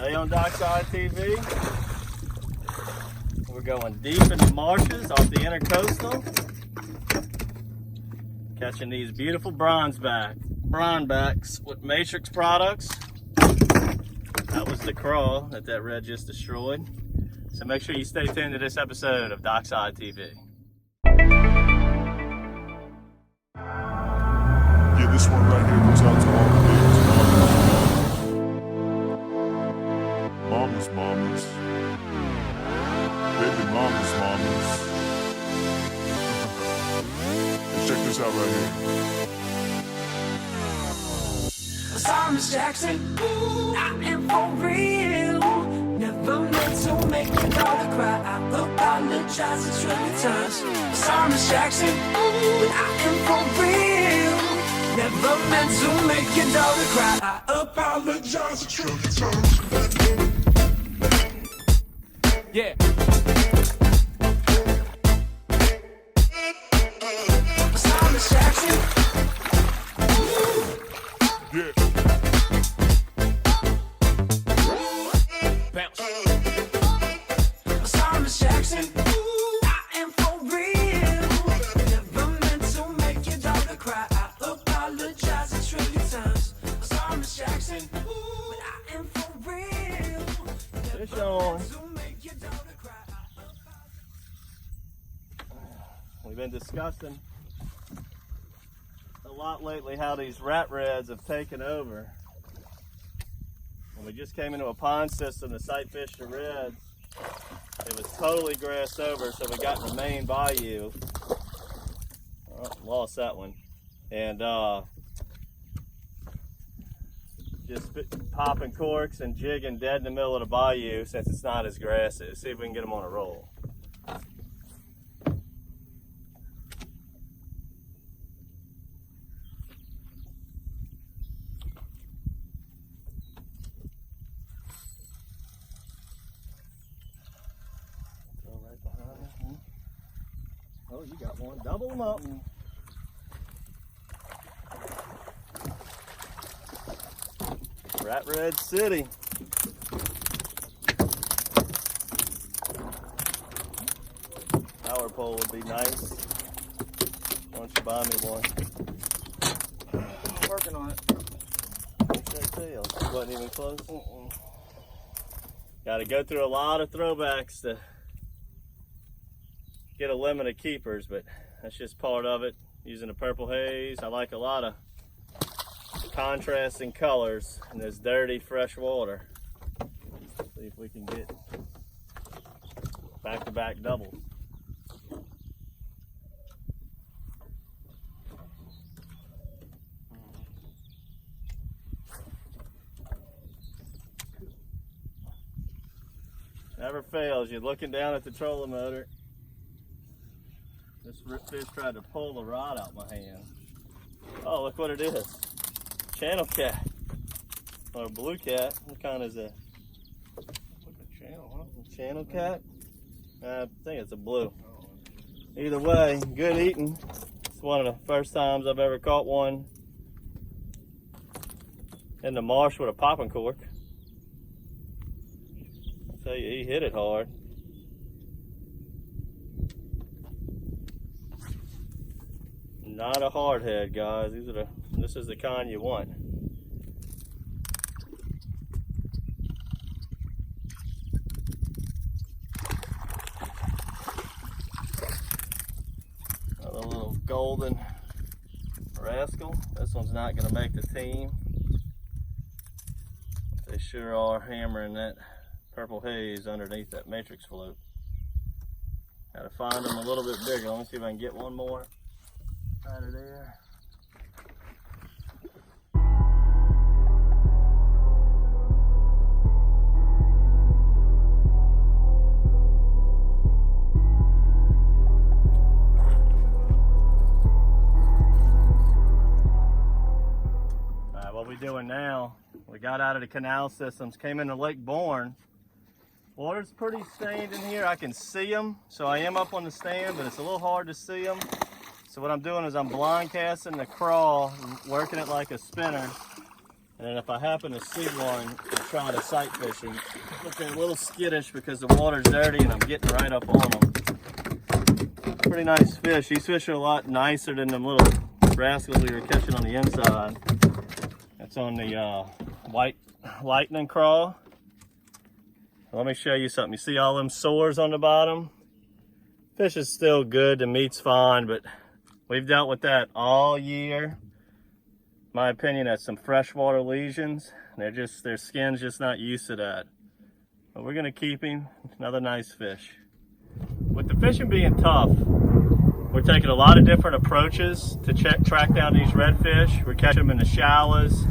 Today on Dockside TV, we're going deep in the marshes off the intercoastal, catching these beautiful brownbacks with Matrix products. That was the crawl that red just destroyed. So make sure you stay tuned to this episode of Dockside TV. Yeah, this one right here goes out to all the babies. Mamas, baby mamas. And check this out right here. Thomas Jackson, ooh, I am for real. Never meant to make your daughter cry. I apologize a trillion times. Thomas Jackson, ooh, I am for real. Never meant to make your daughter cry. I apologize a trillion times. Yeah. Thomas Jackson. Yeah. Bounce. Thomas Jackson. Ooh, I am for real. Never meant to make your daughter cry. I apologize a trillion times. Thomas Jackson. Ooh, but I am for real. Fish on. We've been discussing a lot lately how these rat reds have taken over. When we just came into a pond system to sight fish the reds, it was totally grassed over, so we got in the main bayou. Oh, lost that one. And just popping corks and jigging dead in the middle of the bayou since it's not as grassy. See if we can get them on a roll. Oh, you got one. Double them up. Rat Red City. Power pole would be nice. Why don't you buy me one? I'm working on it. What's that tail? It wasn't even close. Got to go through a lot of throwbacks to get a limit of keepers, but that's just part of it. Using the purple haze, I like a lot of contrasting colors in this dirty fresh water. See if we can get back-to-back doubles. Never fails. You're looking down at the trolling motor. This fish tried to pull the rod out my hand. Oh, look what it is. Channel cat. Or a blue cat. What kind is that? Channel cat? I think it's a blue. Either way, good eating. It's one of the first times I've ever caught one in the marsh with a popping cork. I'll tell you, he hit it hard. Not a hard head, guys. This is the kind you want. Another little golden rascal. This one's not going to make the team. They sure are hammering that purple haze underneath that matrix float. Got to find them a little bit bigger. Let me see if I can get one more. Out of there. Alright, what we doing now, we got out of the canal systems, came into Lake Bourne. Water's pretty stained in here. I can see them, so I am up on the stand, but it's a little hard to see them. So what I'm doing is I'm blind casting the crawl, working it like a spinner, And then if I happen to see one and try to sight fishing, looking a little skittish because the water's dirty and I'm getting right up on them. Pretty nice fish. These fish are a lot nicer than them little rascals we were catching on the inside. That's on the white lightning craw. Let me show you something. You see all them sores on the bottom? Fish is still good, the meat's fine, but we've dealt with that all year. In my opinion, that's some freshwater lesions. Their skin's just not used to that. But we're gonna keep him. Another nice fish. With the fishing being tough, we're taking a lot of different approaches to track down these redfish. We're catching them in the shallows,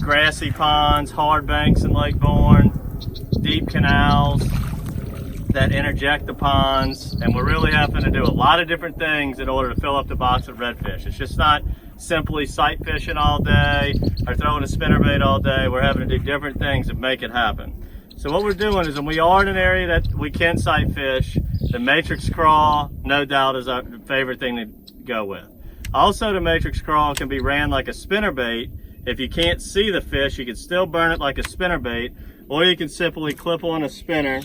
grassy ponds, hard banks in Lake Bourne, deep canals that interject the ponds, and we're really having to do a lot of different things in order to fill up the box of redfish. It's just not simply sight fishing all day or throwing a spinnerbait all day. We're having to do different things to make it happen. So what we're doing is, when we are in an area that we can sight fish, the matrix crawl, no doubt, is our favorite thing to go with. Also, the matrix crawl can be ran like a spinnerbait. If you can't see the fish, you can still burn it like a spinnerbait, or you can simply clip on a spinner.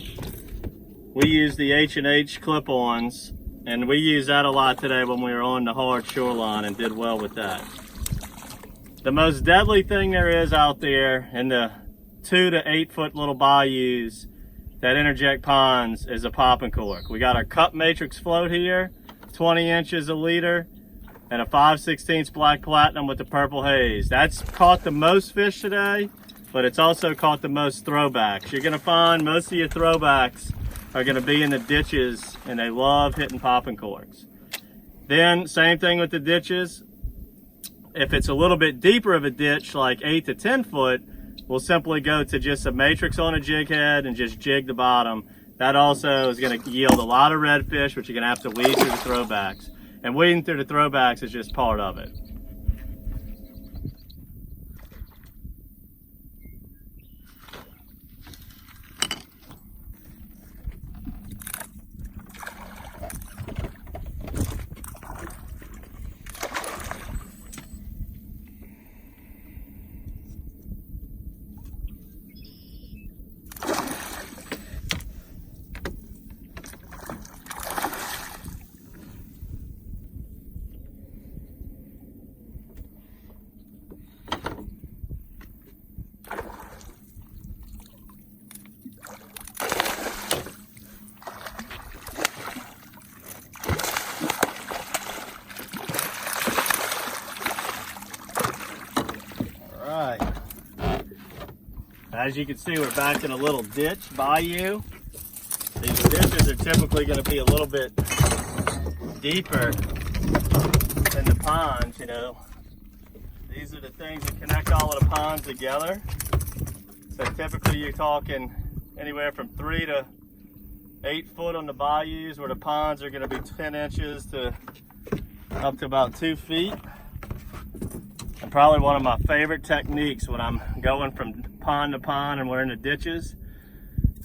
We use the H&H clip-ons, and we use that a lot today when we were on the hard shoreline and did well with that. The most deadly thing there is out there in the 2 to 8 foot little bayous that interject ponds is a popping cork. We got our cup matrix float here, 20 inches a leader, and a 5/16 black platinum with the purple haze. That's caught the most fish today, but it's also caught the most throwbacks. You're gonna find most of your throwbacks are gonna be in the ditches, and they love hitting popping corks. Then, same thing with the ditches. If it's a little bit deeper of a ditch, like 8 to 10 foot, we'll simply go to just a matrix on a jig head and just jig the bottom. That also is going to yield a lot of redfish, which you're going to have to weed through the throwbacks. And weeding through the throwbacks is just part of it. As you can see, we're back in a little ditch bayou. These ditches are typically going to be a little bit deeper than the ponds, you know. These are the things that connect all of the ponds together. So typically you're talking anywhere from 3 to 8 foot on the bayous, where the ponds are going to be 10 inches to up to about 2 feet. And probably one of my favorite techniques when I'm going from pond to pond and we're in the ditches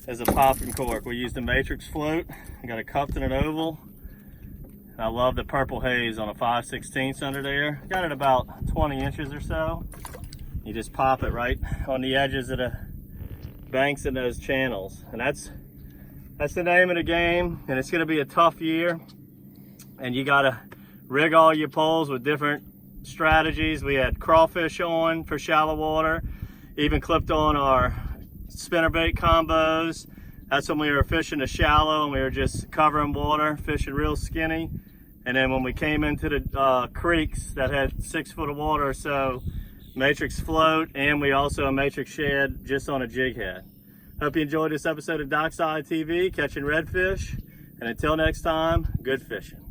is a popping cork. We use the matrix float. I got it cupped in an oval. I love the purple haze on a 5/16 under there. Got it about 20 inches or so. You just pop it right on the edges of the banks in those channels. And that's the name of the game. And it's gonna be a tough year. And you gotta rig all your poles with different strategies. We had crawfish on for shallow water, even clipped on our spinnerbait combos. That's when we were fishing the shallow and we were just covering water, fishing real skinny. And then when we came into the creeks that had 6 foot of water or so, matrix float, and we also a matrix shad just on a jig head. Hope you enjoyed this episode of Dockside TV, catching redfish. And until next time, good fishing.